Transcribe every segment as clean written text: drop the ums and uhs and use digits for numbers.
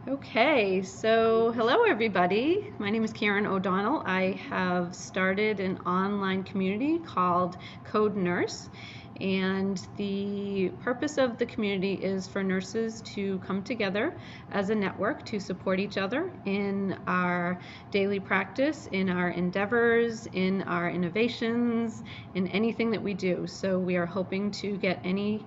Okay, so hello everybody. My name is Karen O'Donnell. I have started an online community called Code Nurse, and the purpose of the community is for nurses to come together as a network to support each other in our daily practice, in our endeavors, in our innovations, in anything that we do. So we are hoping to get any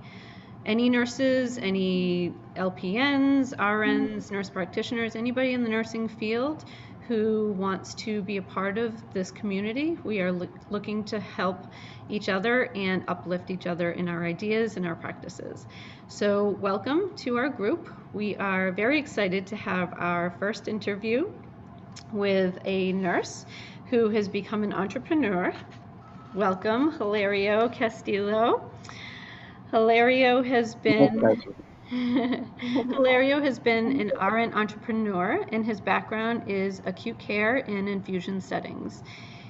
nurses, any LPNs, RNs, nurse practitioners, anybody in the nursing field who wants to be a part of this community. We are looking to help each other and uplift each other in our ideas and our practices. So welcome to our group. We are very excited to have our first interview with a nurse who has become an entrepreneur. Welcome, Hilario Castillo. Hilario has My been pleasure. Hilario has been an RN entrepreneur, and his background is acute care and infusion settings.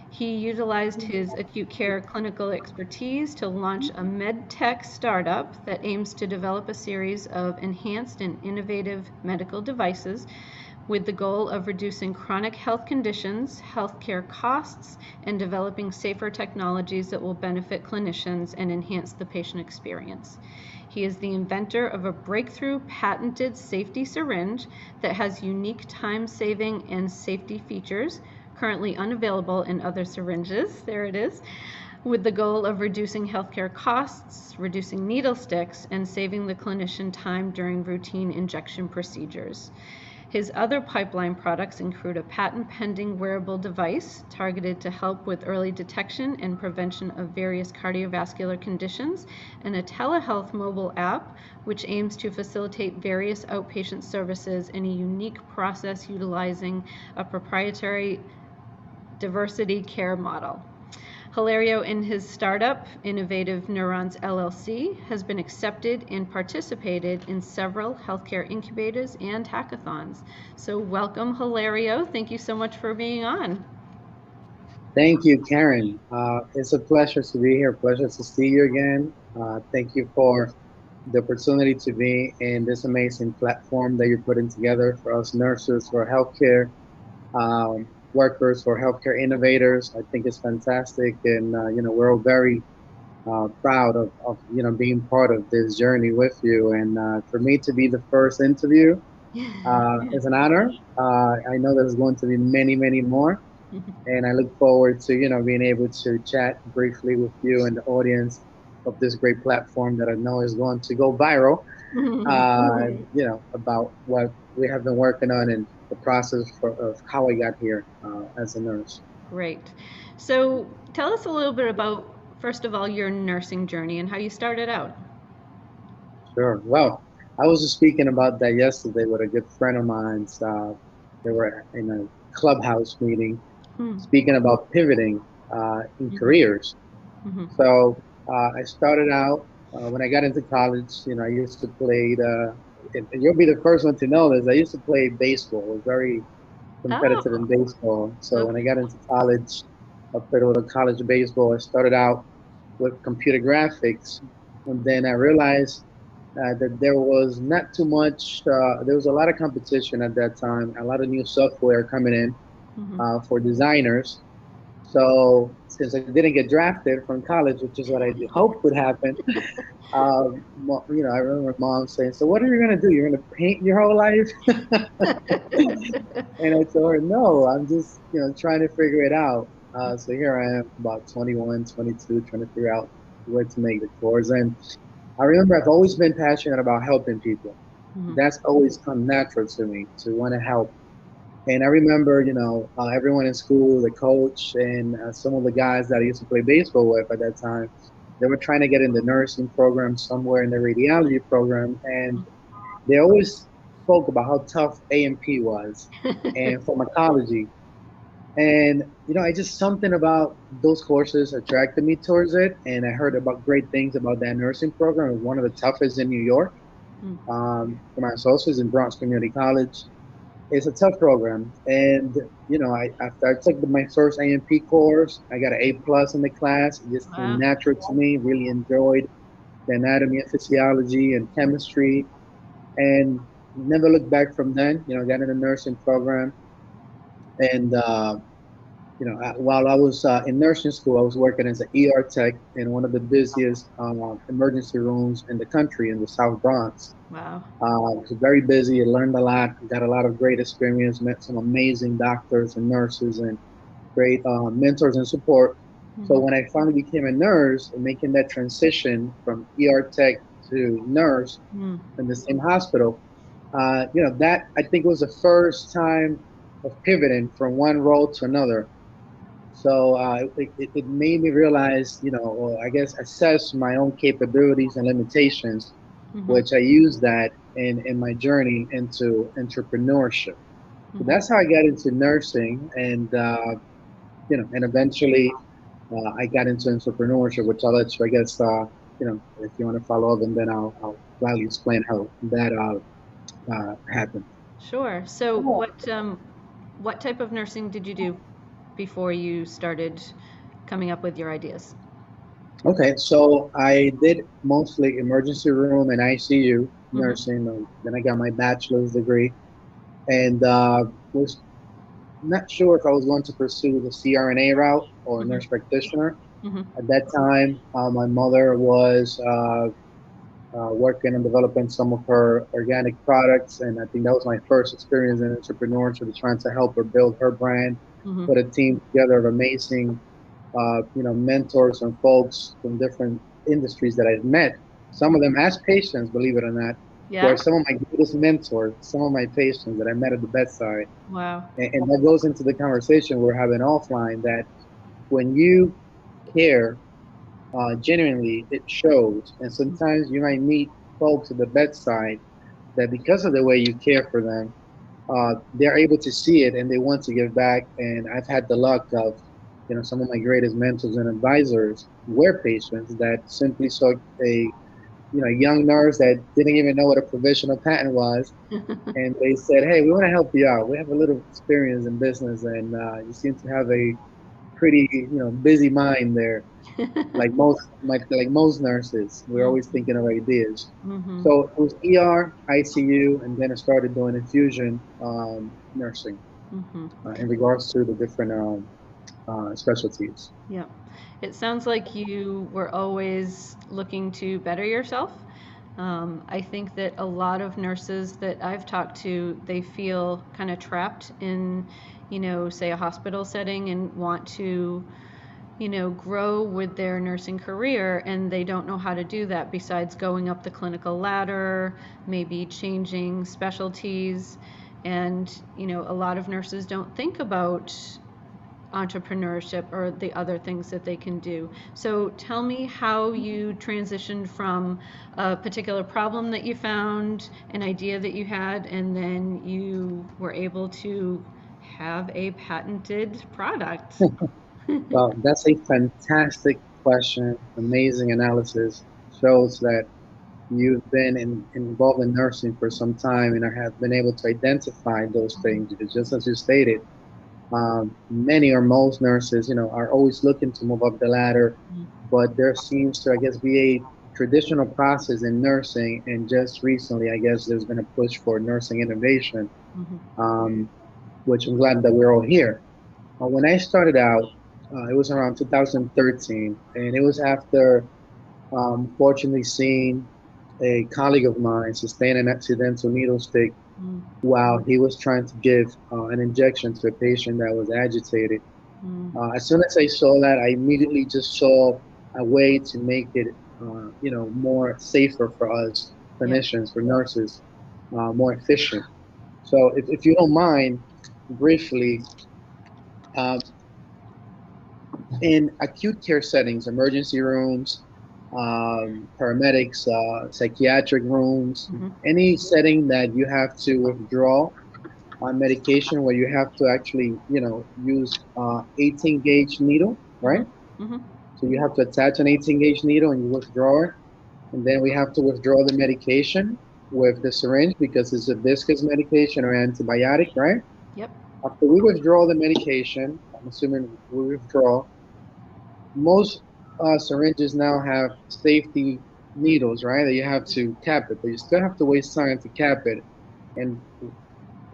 He utilized his acute care clinical expertise to launch a med tech startup that aims to develop a series of enhanced and innovative medical devices with the goal of reducing chronic health conditions, healthcare costs, and developing safer technologies that will benefit clinicians and enhance the patient experience. He is the inventor of a breakthrough patented safety syringe that has unique time-saving and safety features currently unavailable in other syringes. There it is. With the goal of reducing healthcare costs, reducing needle sticks, and saving the clinician time during routine injection procedures. His other pipeline products include a patent-pending wearable device targeted to help with early detection and prevention of various cardiovascular conditions, and a telehealth mobile app which aims to facilitate various outpatient services in a unique process utilizing a proprietary diversity care model. Hilario and his startup, Innovative Neurons LLC, has been accepted and participated in several healthcare incubators and hackathons. So welcome, Hilario. Thank you so much for being on. Thank you, Karen. It's a pleasure to be here. Pleasure to see you again. Thank you for the opportunity to be in this amazing platform that you're putting together for us nurses, for healthcare workers, for healthcare innovators. I think it's fantastic, and we're all very proud of being part of this journey with you. And for me to be the first interview is an honor. I know there's going to be many, many more. And I look forward to being able to chat briefly with you and the audience of this great platform that I know is going to go viral. About what we have been working on and the process of how I got here as a nurse. Great. So tell us a little bit about, first of all, your nursing journey and how you started out. Sure. Well, I was just speaking about that yesterday with a good friend of mine. They were in a clubhouse meeting Hmm. speaking about pivoting in Mhm. careers. Mhm. So I started out when I got into college. I used to play and you'll be the first one to know this. I used to play baseball. I was very competitive in Oh, baseball. So when I okay. got into college, I played a little college baseball. I started out with computer graphics, and then I realized that there was not too much. There was a lot of competition at that time. A lot of new software coming in Mhm. for designers. So since I didn't get drafted from college, which is what I hoped would happen, I remember mom saying, "So what are you gonna do? You're gonna paint your whole life?" And I told her, "No, I'm just trying to figure it out." So here I am, about 21, 22, trying to figure out where to make the course. And I remember I've always been passionate about helping people. Mhm. That's always come natural to me to want to help. And I remember, everyone in school, the coach, and some of the guys that I used to play baseball with at that time, they were trying to get in the nursing program somewhere in the radiology program, and they always spoke about how tough A&P was and pharmacology. And I just something about those courses attracted me towards it, and I heard about great things about that nursing program. It was one of the toughest in New York. For my associates in Bronx Community College, it's a tough program, and after I took my first A&P course, I got an A+ in the class. It just came Wow. natural to me. Really enjoyed the anatomy and physiology and chemistry, and Never looked back from then. Got in a nursing program, and while I was in nursing school, I was working as an ER tech in one of the busiest emergency rooms in the country in the South Bronx. Wow. It was very busy. I learned a lot. Got a lot of great experience. Met some amazing doctors and nurses and great mentors and support. So Hmm. when I finally became a nurse and making that transition from ER tech to nurse Mm. in the same hospital, that I think was the first time of pivoting from one role to another. So it made me realize, or I guess assess my own capabilities and limitations, Hmm. which I used that in my journey into entrepreneurship. So Hmm. that's how I got into nursing, and and eventually I got into entrepreneurship, which I'll let you, I guess, if you want to follow up, and then I'll gladly explain how that happened. Sure. So, what type of nursing did you do before you started coming up with your ideas? Okay, so I did mostly emergency room and ICU Hmm. nursing. Then I got my bachelor's degree, and was not sure if I was going to pursue the CRNA route or Hmm. nurse practitioner. Hmm. At that time, my mother was working on developing some of her organic products, and I think that was my first experience in entrepreneurship, trying to help her build her brand, Hmm. put a team together of amazing mentors and folks from different industries that I've met. Some of them as patients, believe it or not, were Yeah. some of my greatest mentors, some of my patients that I met at the bedside. Wow. And that goes into the conversation we're having offline that when you care genuinely, it shows. And sometimes you might meet folks at the bedside that because of the way you care for them, they're able to see it and they want to give back. And I've had the luck of, some of my greatest mentors and advisors were patients that simply saw a, young nurse that didn't even know what a provisional patent was. And they said, "Hey, we want to help you out. We have a little experience in business, and you seem to have a pretty, busy mind there. Like most nurses, we're always thinking of ideas." Hmm. So it was ER, ICU, and then I started doing infusion nursing Hmm. in regards to the different specialties. Yeah. It sounds like you were always looking to better yourself. I think that a lot of nurses that I've talked to, they feel kind of trapped in, say a hospital setting and want to, grow with their nursing career, and they don't know how to do that besides going up the clinical ladder, maybe changing specialties. And, a lot of nurses don't think about entrepreneurship or the other things that they can do. So tell me how you transitioned from a particular problem that you found, an idea that you had, and then you were able to have a patented product. Well, that's a fantastic question. Amazing analysis. Shows that you've been involved in nursing for some time and have been able to identify those things because just as you stated, many or most nurses, are always looking to move up the ladder, but there seems to, I guess, be a traditional process in nursing, and just recently, I guess, there's been a push for nursing innovation, Mhm. um, which I'm glad that we're all here. When I started out, it was around 2013, and it was after, fortunately, seeing a colleague of mine sustain an accidental needle stick Mm, while he was trying to give an injection to a patient that was agitated. mm, As soon as I saw that, I immediately just saw a way to make it, more safer for us yep. clinicians, for nurses, more efficient. So, if you don't mind, briefly, um, in acute care settings, emergency rooms, paramedics, psychiatric rooms, Mhm. any setting that you have to withdraw on medication where you have to actually, use 18 gauge needle, Mhm. right? Mhm. So you have to attach an 18 gauge needle and you withdraw it. And then we have to withdraw the medication with the syringe because it's a viscous medication or antibiotic, right? Yep. After we withdraw the medication, I'm assuming we withdraw, most syringes now have safety needles, right? That you have to cap it, but you still have to waste time to cap it. And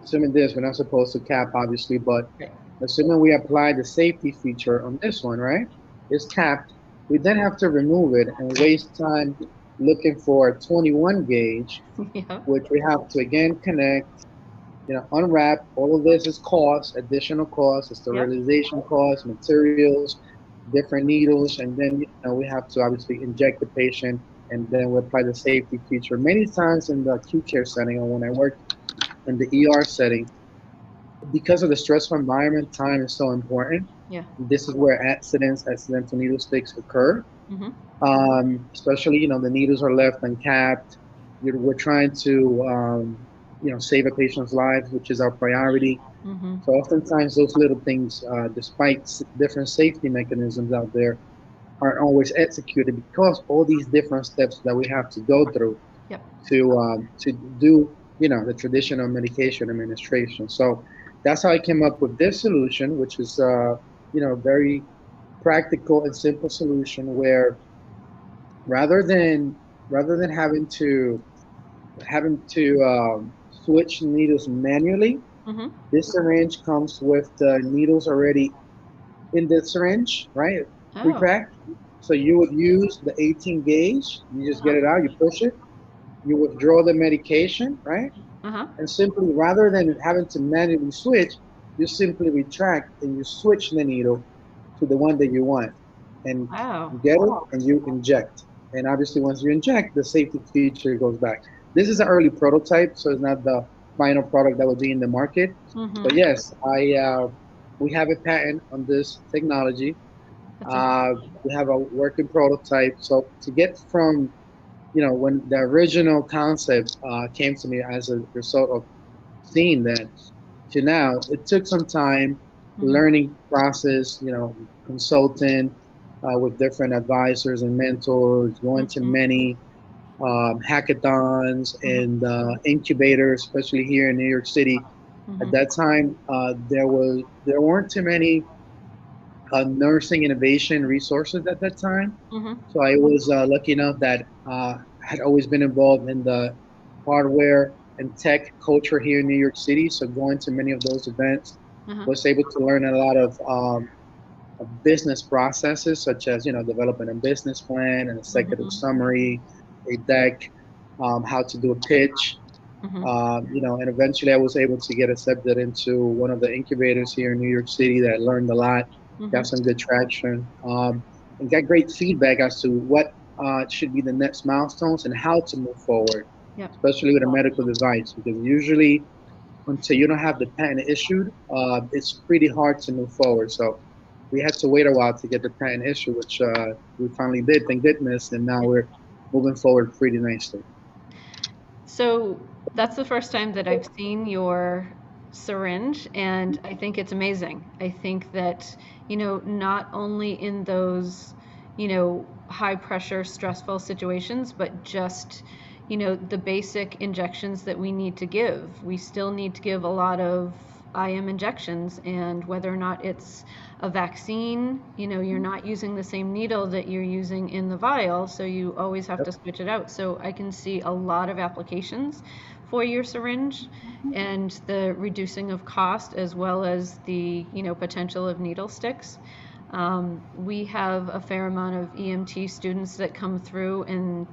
assuming this, we're not supposed to cap, obviously, but Right. assuming we apply the safety feature on this one, right? It's capped. We then have to remove it and waste time looking for a 21 gauge, Yeah. which we have to again connect, unwrap. All of this is cost, additional cost, Yep. sterilization costs, materials, different needles, and then we have to obviously inject the patient, and then we apply the safety feature. Many times in the acute care setting, or when I worked in the ER setting, because of the stressful environment, time is so important. Yeah. This is where accidents, accidental needle sticks occur. Mm-hmm. Especially, the needles are left uncapped. We're trying to, save a patient's life, which is our priority. Mm-hmm. So oftentimes those little things, despite different safety mechanisms out there, aren't always executed because all these different steps that we have to go through Yep. to do the traditional medication administration. So that's how I came up with this solution, which is a very practical and simple solution where rather than rather than having to switch needles manually, Mm-hmm. this syringe comes with the needles already in the syringe, right? Oh. Pre-packed. So you would use the 18 gauge. You just get Uh-huh. it out, you push it, you withdraw the medication, right? Uh-huh. And simply, rather than having to manually switch, you simply retract and you switch the needle to the one that you want, and Wow. you get it and you inject. And obviously, once you inject, the safety feature goes back. This is an early prototype, so it's not the final product that will be in the market. But Mm-hmm. yes, we have a patent on this technology. That's incredible. We have a working prototype. So to get from when the original concept came to me as a result of seeing that to now, it took some time, Mm-hmm. learning process, consulting with different advisors and mentors, going to Mm-hmm. many hackathons Mm-hmm. and incubators, especially here in New York City. At Mm-hmm. that time, there weren't too many nursing innovation resources at that time. Mm-hmm. So I was lucky enough that had always been involved in the hardware and tech culture here in New York City. So going to many of those events, Uh-huh. was able to learn a lot of business processes, such as developing a business plan, an executive Mm-hmm. summary, a deck, how to do a pitch. Mm-hmm. And eventually I was able to get accepted into one of the incubators here in New York City that I learned a lot, got Mm-hmm. some good traction, and got great feedback as to what should be the next milestones and how to move forward, Yep. especially with a medical device, because usually until you don't have the patent issued, it's pretty hard to move forward. So we had to wait a while to get the patent issued, which we finally did, thank goodness, and now we're moving forward pretty nicely. So that's the first time that I've seen your syringe, and I think it's amazing. I think that, not only in those, high pressure, stressful situations, but just, the basic injections that we need to give. We still need to give a lot of IM injections, and whether or not it's a vaccine, you're not using the same needle that you're using in the vial, so you always have Yep. to switch it out. So I can see a lot of applications for your syringe and the reducing of cost as well as the, potential of needle sticks. We have a fair amount of EMT students that come through, and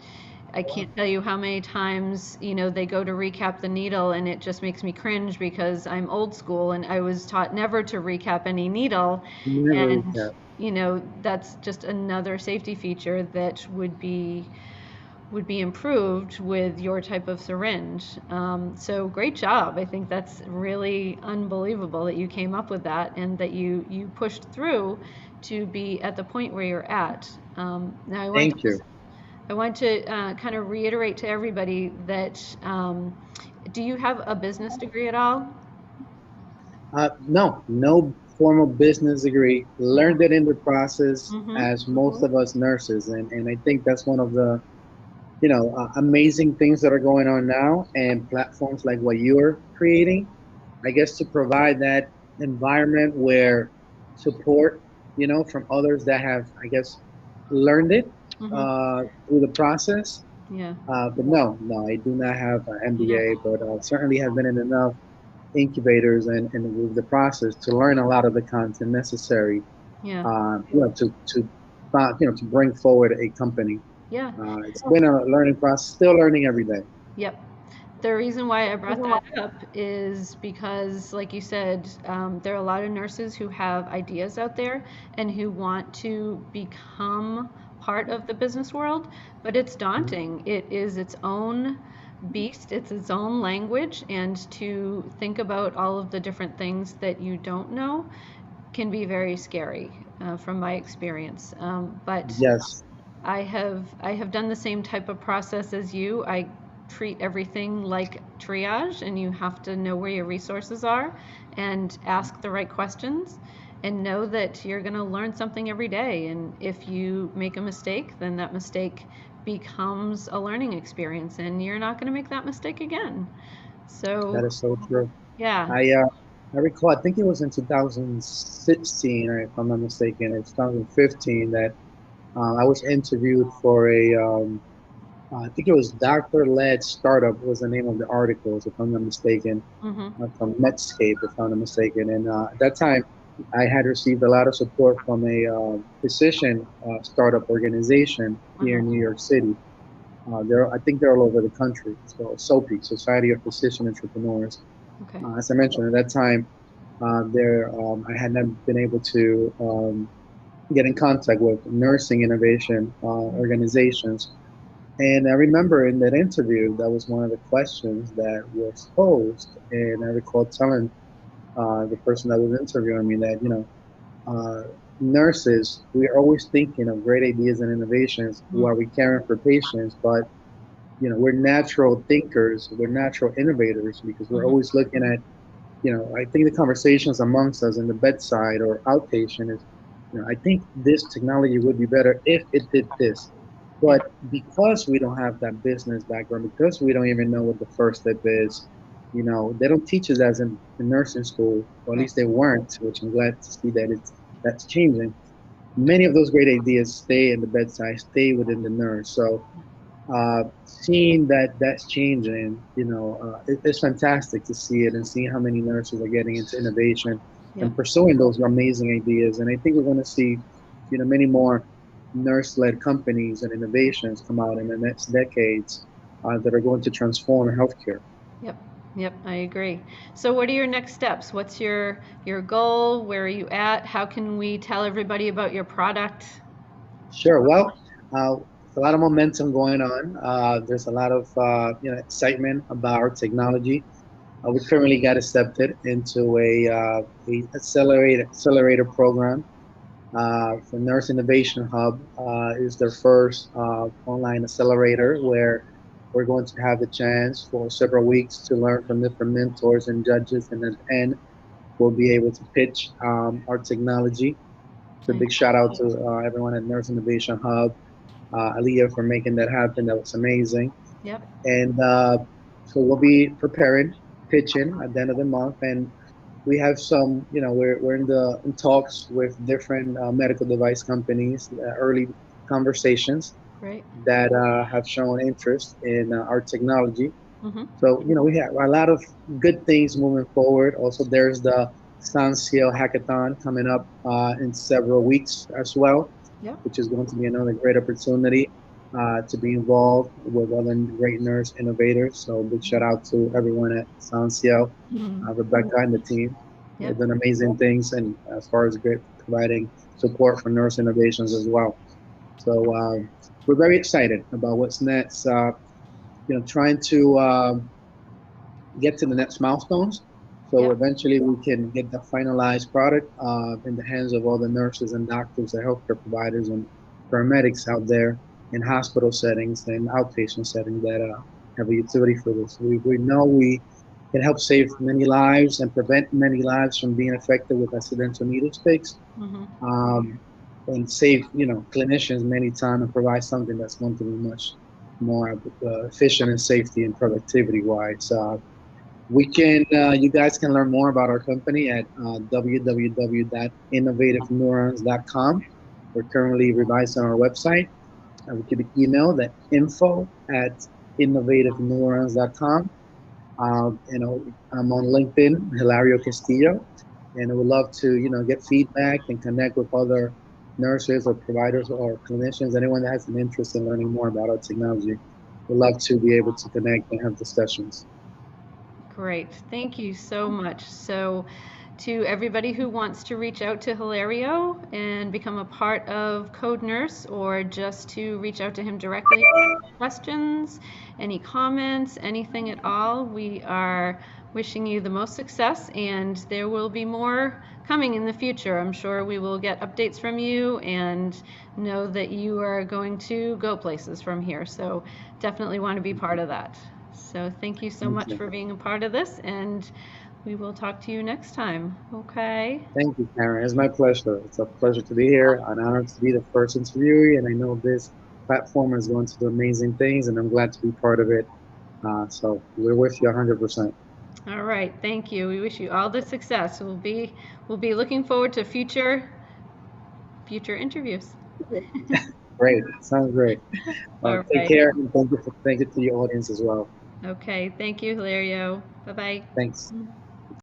I can't tell you how many times, they go to recap the needle and it just makes me cringe because I'm old school and I was taught never to recap any needle. Never And, recap. that's just another safety feature that would be improved with your type of syringe. So great job. I think that's really unbelievable that you came up with that and that you pushed through to be at the point where you're at. Now Thank you. I want to kind of reiterate to everybody that do you have a business degree at all? No, no formal business degree. Yeah. Learned it in the process, Mm-hmm. as most of us nurses, and I think that's one of the amazing things that are going on now, and platforms like what you're creating. I guess to provide that environment where support, from others that have, I guess, learned it Mm-hmm. through the process. Yeah. But no, I do not have an Yeah. MBA, but certainly have been in enough incubators and with the process to learn a lot of the content necessary, Yeah. to bring forward a company. Yeah. It's been a learning process, still learning every day. Yep. The reason why I brought that up is because, like you said, there are a lot of nurses who have ideas out there and who want to become part of the business world, but it's Mhm. daunting. It is its own beast, it's its own language, and to think about all of the different things that you don't know can be very scary from my experience. But Yes, I have done the same type of process as you. I treat everything like triage, and you have to know where your resources are and ask the right questions and know that you're going to learn something every day. And if you make a mistake, then that mistake becomes a learning experience, and you're not going to make that mistake again. that So, is so true. yeah. I uh, I recall, I think it was in 2016, or if I'm not mistaken, or 2015, that I was interviewed for I think it was Doctor-Led Startup was the name of the articles, if I'm not mistaken, Mm-hmm. from Netscape, if I'm not mistaken. And at that time, I had received a lot of support from a physician startup organization here in New Uh-huh. York City. I think they're all over the country. So SOPI, Society of Physician Entrepreneurs. Okay. As I mentioned, at that time, I had not been able to get in contact with nursing innovation organizations. And I remember in that interview, that was one of the questions that was posed. And I recall telling the person that was interviewing me that, uh, nurses, we are always thinking of great ideas and innovations while we caring for patients, but we're natural thinkers, we're natural innovators because we're Mm-hmm. always looking at, I think the conversations amongst us in the bedside or outpatient is, I think this technology would be better if it did this. Yeah. But because we don't have that business background, because we don't even know what the first step is, they don't teach us as in nursing school, or at Right. least they weren't, which I'm glad to see that that's changing. Many of those great ideas stay in the bedside, stay within the nurse. So seeing that that's changing, it's fantastic to see it and see how many nurses are getting into innovation Yep. and pursuing those amazing ideas. And I think we're going to see, many more nurse-led companies and innovations come out in the next decades that are going to transform healthcare. Yep. Yep. I agree. So, what are your next steps? What's your goal? Where are you at? How can we tell everybody about your product? Sure. Well, a lot of momentum going on. There's a lot of excitement about our technology. We currently got accepted into a accelerator program for Nurse Innovation Hub. Is their first online accelerator where we're going to have the chance for several weeks to learn from different mentors and judges, and at the end we'll be able to pitch our technology. So Okay. big shout out to everyone at Nurse Innovation Hub, Aliyah for making that happen. That was amazing. Yep. And so we'll be preparing, pitching at the end of the month, and we have some. We're in talks with different medical device companies, early conversations Great. that have shown interest in our technology. Mm-hmm. So we have a lot of good things moving forward. Also, there's the Sancio Hackathon coming up in several weeks as well, Yep. which is going to be another great opportunity to be involved with other great nurse innovators. So big shout out to everyone at Sancio, Mm-hmm. Rebecca and the team. Yep. They've done amazing things, and as far as great providing support for nurse innovations as well. So we're very excited about what's next. Trying to get to the next milestones. So Yep. eventually we can get the finalized product in the hands of all the nurses and doctors, the healthcare providers and paramedics out there in hospital settings and outpatient settings that have a utility for this. We know we can help save many lives and prevent many lives from being affected with accidental needle sticks, Mm-hmm. um, and save clinicians many time and provide something that's going to be much more efficient and safety and productivity wise. You guys can learn more about our company at www.innovativeneurons.com. We're currently revising our website. We could be emailed at info@innovativeneurons.com. I'm on LinkedIn, Hilario Castillo, and I would love to, get feedback and connect with other nurses or providers or clinicians, anyone that has an interest in learning more about our technology. We'd love to be able to connect and have discussions. Great. Thank you so much. So, to everybody who wants to reach out to Hilario and become a part of Code Nurse, or just to reach out to him directly, questions, any comments, anything at all, we are wishing you the most success, and there will be more coming in the future. I'm sure we will get updates from you and know that you are going to go places from here. So, definitely want to be part of that. So thank you so Thank much you. for being a part of this, and we will talk to you next time. Okay? Thank you, Karen. It's my pleasure. It's a pleasure to be here, an honor to be the first interviewee, and I know this platform is going to do amazing things, and I'm glad to be part of it. So we're with you 100%. All right. Thank you. We wish you all the success. We'll be looking forward to future interviews. Great. Sounds great. All Take right. care, and thank you to the audience as well. Okay. Thank you, Hilario. Bye bye. Thanks.